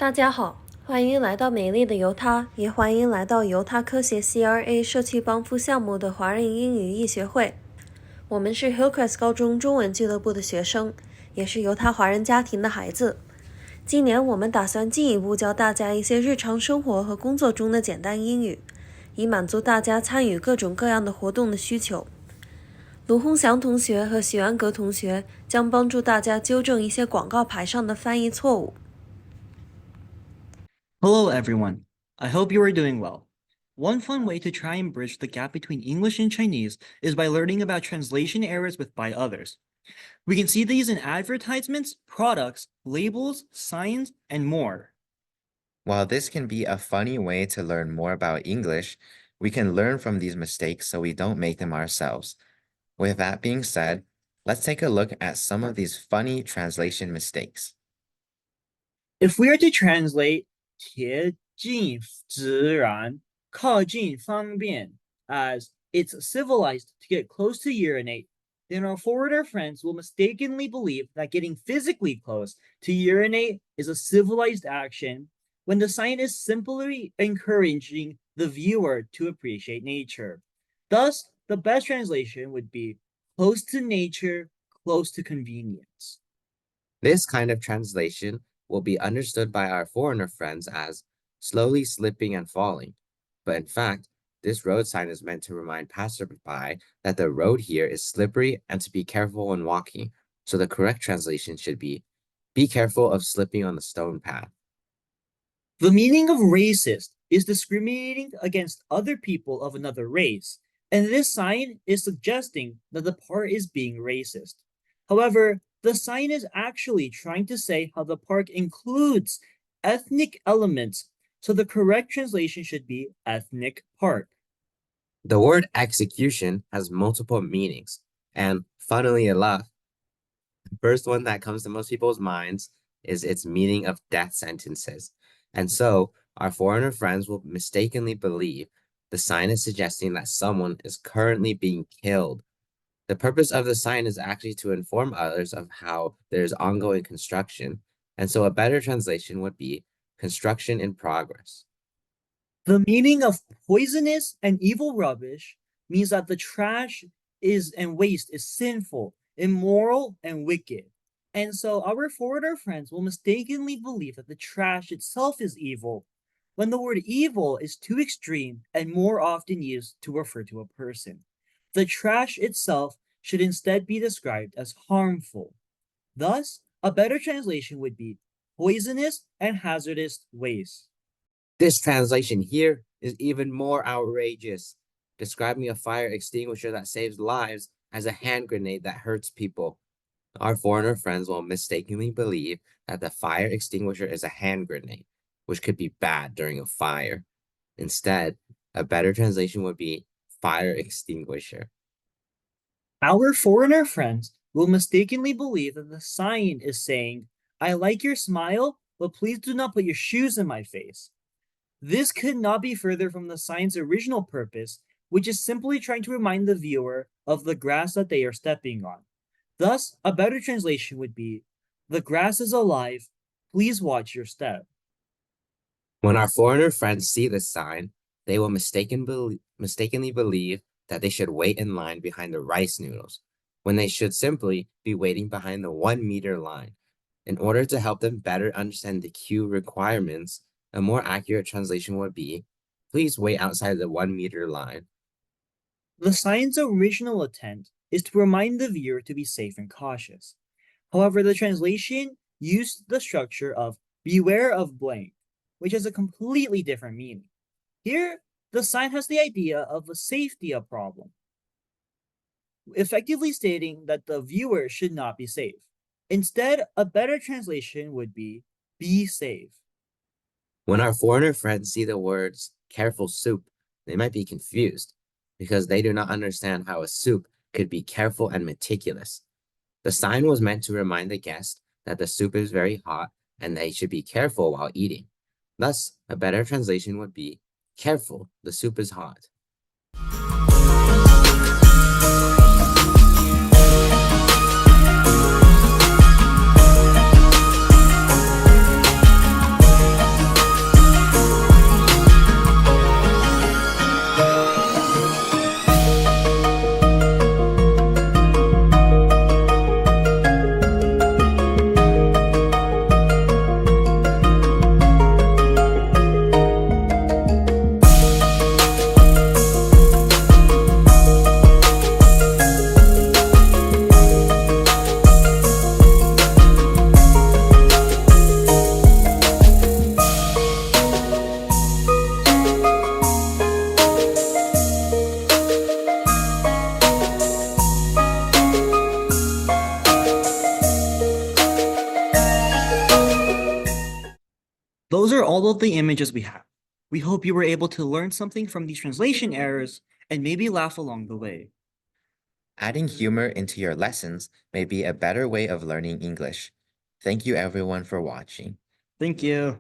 大家好，欢迎来到美丽的犹他，也欢迎来到犹他科协CRA 社区帮扶项目的华人英语易学汇。我们是 Hillcrest 高中中文俱乐部的学生，也是犹他华人家庭的孩子。今年我们打算进一步教大家一些日常生活和工作中的简单英语，以满足大家参与各种各样的活动的需求。卢鸿翔同学和徐安格同学将帮助大家纠正一些广告牌上的翻译错误。Hello everyone, I hope you are doing well. One fun way to try and bridge the gap between English and Chinese is by learning about translation errors with by others. We can see these in advertisements, products, labels, signs, and more. While this can be a funny way to learn more about English, we can learn from these mistakes so we don't make them ourselves. With that being said, let's take a look at some of these funny translation mistakes. If we are to translate 贴近自然, 靠近方便 as it's civilized to get close to urinate, then our foreigner friends will mistakenly believe that getting physically close to urinate is a civilized action when the sign is simply encouraging the viewer to appreciate nature. Thus, the best translation would be close to nature, close to convenience. This kind of translation will be understood by our foreigner friends as slowly slipping and falling. But in fact, this road sign is meant to remind passersby that the road here is slippery and to be careful when walking. So the correct translation should be careful of slipping on the stone path. The meaning of racist is discriminating against other people of another race, and this sign is suggesting that the park is being racist. However, the sign is actually trying to say how the park includes ethnic elements, so the correct translation should be ethnic park. The word execution has multiple meanings, and funnily enough, the first one that comes to most people's minds is its meaning of death sentences. And so, our foreigner friends will mistakenly believe the sign is suggesting that someone is currently being killed. The purpose of the sign is actually to inform others of how there is ongoing construction, and so a better translation would be construction in progress. The meaning of poisonous and evil rubbish means that the trash and waste is sinful, immoral, and wicked. And so our foreigner friends will mistakenly believe that the trash itself is evil, when the word evil is too extreme and more often used to refer to a person. The trash itself should instead be described as harmful. Thus, a better translation would be poisonous and hazardous waste. This translation here is even more outrageous, describing a fire extinguisher that saves lives as a hand grenade that hurts people. Our foreigner friends will mistakenly believe that the fire extinguisher is a hand grenade, which could be bad during a fire. Instead, a better translation would be fire extinguisher. Our foreigner friends will mistakenly believe that the sign is saying, I like your smile, but please do not put your shoes in my face. This could not be further from the sign's original purpose, which is simply trying to remind the viewer of the grass that they are stepping on. Thus, a better translation would be, the grass is alive, please watch your step. When our foreigner friends see this sign, they will mistakenly believe that they should wait in line behind the rice noodles, when they should simply be waiting behind the 1 meter line. In order to help them better understand the queue requirements, a more accurate translation would be, please wait outside the 1 meter line. The sign's original intent is to remind the viewer to be safe and cautious. However, the translation used the structure of beware of blank, which has a completely different meaning. Here, the sign has the idea of a safety problem, effectively stating that the viewer should not be safe. Instead, a better translation would be safe. When our foreigner friends see the words careful soup, they might be confused because they do not understand how a soup could be careful and meticulous. The sign was meant to remind the guest that the soup is very hot and they should be careful while eating. Thus, a better translation would be, careful, the soup is hot. all of the images we have. We hope you were able to learn something from these translation errors and maybe laugh along the way. Adding humor into your lessons may be a better way of learning English. Thank you everyone for watching. Thank you.